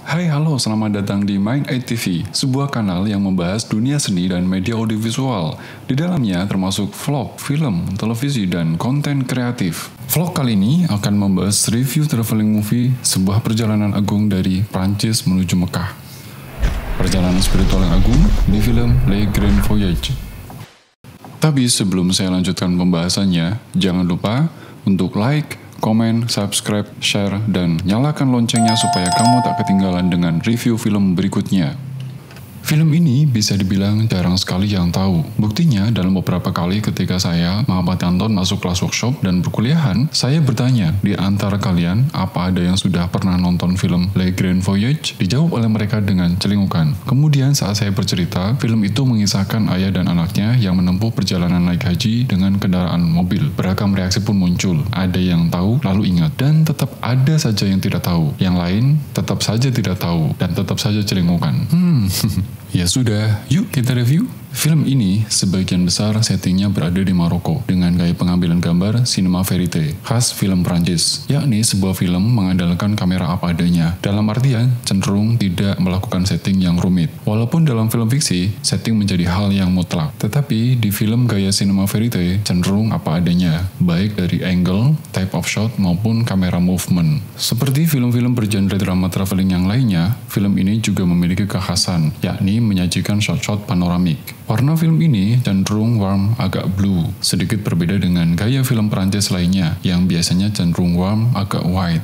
Hai halo, selamat datang di Mind 8 TV, sebuah kanal yang membahas dunia seni dan media audiovisual. Di dalamnya termasuk vlog, film, televisi, dan konten kreatif. Vlog kali ini akan membahas review traveling movie, sebuah perjalanan agung dari Prancis menuju Mekah. Perjalanan spiritual yang agung di film Le Grand Voyage. Tapi sebelum saya lanjutkan pembahasannya, jangan lupa untuk like, komen, subscribe, share, dan nyalakan loncengnya supaya kamu tak ketinggalan dengan review film berikutnya. Film ini bisa dibilang jarang sekali yang tahu. Buktinya dalam beberapa kali ketika saya, Muhammad Anton, masuk kelas workshop dan perkuliahan, saya bertanya, di antara kalian, apa ada yang sudah pernah nonton film Le Grand Voyage? Dijawab oleh mereka dengan celingukan. Kemudian saat saya bercerita, film itu mengisahkan ayah dan anaknya yang menempuh perjalanan naik haji dengan kendaraan mobil. Beragam reaksi pun muncul. Ada yang tahu, lalu ingat. Dan tetap ada saja yang tidak tahu. Yang lain, tetap saja tidak tahu. Dan tetap saja celingukan. Ya sudah, yuk kita review. Film ini sebagian besar settingnya berada di Maroko dengan gaya pengambilan gambar cinema verite khas film Prancis, yakni sebuah film mengandalkan kamera apa adanya. Dalam artian cenderung tidak melakukan setting yang rumit. Walaupun dalam film fiksi setting menjadi hal yang mutlak, tetapi di film gaya cinema verite cenderung apa adanya, baik dari angle, type of shot maupun kamera movement. Seperti film-film bergenre drama traveling yang lainnya, film ini juga memiliki kekhasan, yakni menyajikan shot-shot panoramik. Warna film ini cenderung warm agak blue, sedikit berbeda dengan gaya film Prancis lainnya yang biasanya cenderung warm agak white.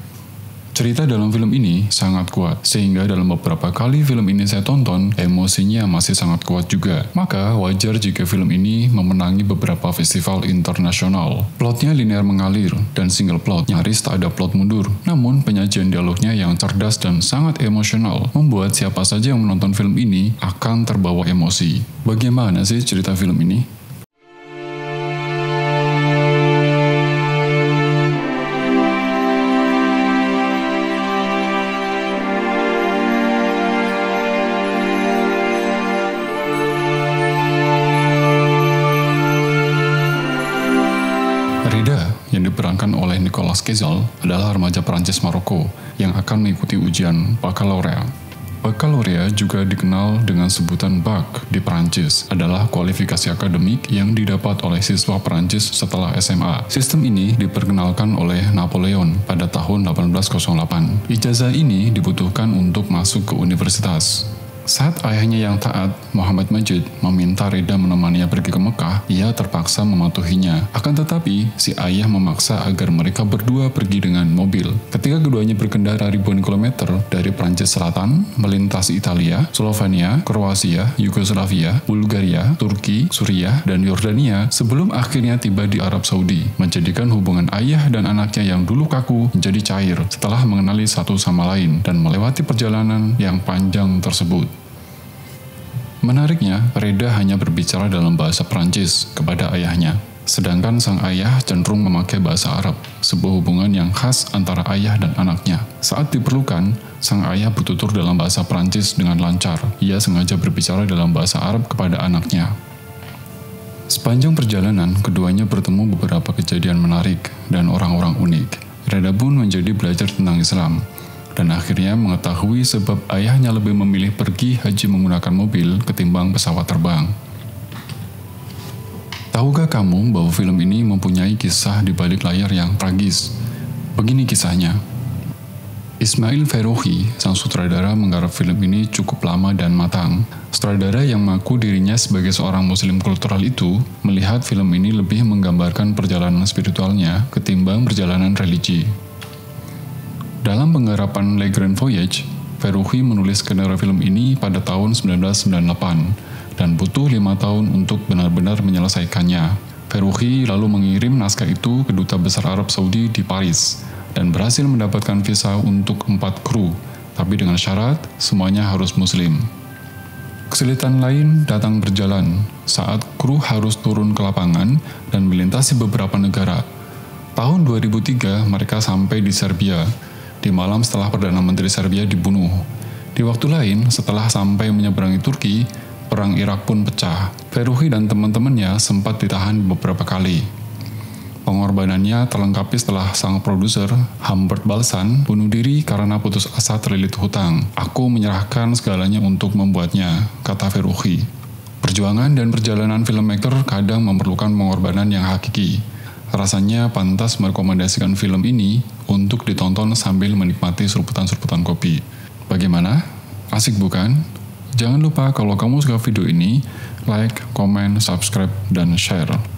Cerita dalam film ini sangat kuat, sehingga dalam beberapa kali film ini saya tonton, emosinya masih sangat kuat juga. Maka wajar jika film ini memenangi beberapa festival internasional. Plotnya linear mengalir, dan single plot, nyaris tak ada plot mundur. Namun penyajian dialognya yang cerdas dan sangat emosional, membuat siapa saja yang menonton film ini akan terbawa emosi. Bagaimana sih cerita film ini? Rida, yang diperankan oleh Nicolas Cage, adalah remaja Prancis Maroko yang akan mengikuti ujian baccalaureate. Baccalaureate juga dikenal dengan sebutan BAC di Prancis, adalah kualifikasi akademik yang didapat oleh siswa Prancis setelah SMA. Sistem ini diperkenalkan oleh Napoleon pada tahun 1808. Ijazah ini dibutuhkan untuk masuk ke universitas. Saat ayahnya yang taat, Muhammad Majid, meminta Rida menemaninya pergi ke Mekah, ia terpaksa mematuhinya. Akan tetapi, si ayah memaksa agar mereka berdua pergi dengan mobil. Ketika keduanya berkendara ribuan kilometer dari Prancis Selatan, melintasi Italia, Slovenia, Kroasia, Yugoslavia, Bulgaria, Turki, Suriah, dan Yordania, sebelum akhirnya tiba di Arab Saudi, menjadikan hubungan ayah dan anaknya yang dulu kaku menjadi cair setelah mengenali satu sama lain dan melewati perjalanan yang panjang tersebut. Menariknya, Reda hanya berbicara dalam bahasa Prancis kepada ayahnya, sedangkan sang ayah cenderung memakai bahasa Arab, sebuah hubungan yang khas antara ayah dan anaknya. Saat diperlukan, sang ayah bertutur dalam bahasa Prancis dengan lancar. Ia sengaja berbicara dalam bahasa Arab kepada anaknya. Sepanjang perjalanan, keduanya bertemu beberapa kejadian menarik dan orang-orang unik. Reda pun menjadi belajar tentang Islam, dan akhirnya mengetahui sebab ayahnya lebih memilih pergi haji menggunakan mobil ketimbang pesawat terbang. Tahukah kamu bahwa film ini mempunyai kisah di balik layar yang tragis? Begini kisahnya. Ismail Ferrohi, sang sutradara, menggarap film ini cukup lama dan matang. Sutradara yang mengaku dirinya sebagai seorang muslim kultural itu melihat film ini lebih menggambarkan perjalanan spiritualnya ketimbang perjalanan religi. Dalam penggarapan Le Grand Voyage, Ferrohi menulis skenario film ini pada tahun 1998 dan butuh 5 tahun untuk benar-benar menyelesaikannya. Ferrohi lalu mengirim naskah itu ke Duta Besar Arab Saudi di Paris dan berhasil mendapatkan visa untuk 4 kru, tapi dengan syarat semuanya harus muslim. Kesulitan lain datang berjalan saat kru harus turun ke lapangan dan melintasi beberapa negara. Tahun 2003 mereka sampai di Serbia, di malam setelah Perdana Menteri Serbia dibunuh. Di waktu lain, setelah sampai menyeberangi Turki, perang Irak pun pecah. Ferrohi dan teman-temannya sempat ditahan beberapa kali. Pengorbanannya terlengkapi setelah sang produser, Humbert Balsan, bunuh diri karena putus asa terlilit hutang. Aku menyerahkan segalanya untuk membuatnya, kata Verhoeven. Perjuangan dan perjalanan filmmaker kadang memerlukan pengorbanan yang hakiki. Rasanya pantas merekomendasikan film ini untuk ditonton sambil menikmati serputan-serputan kopi. Bagaimana? Asik bukan? Jangan lupa kalau kamu suka video ini, like, komen, subscribe, dan share.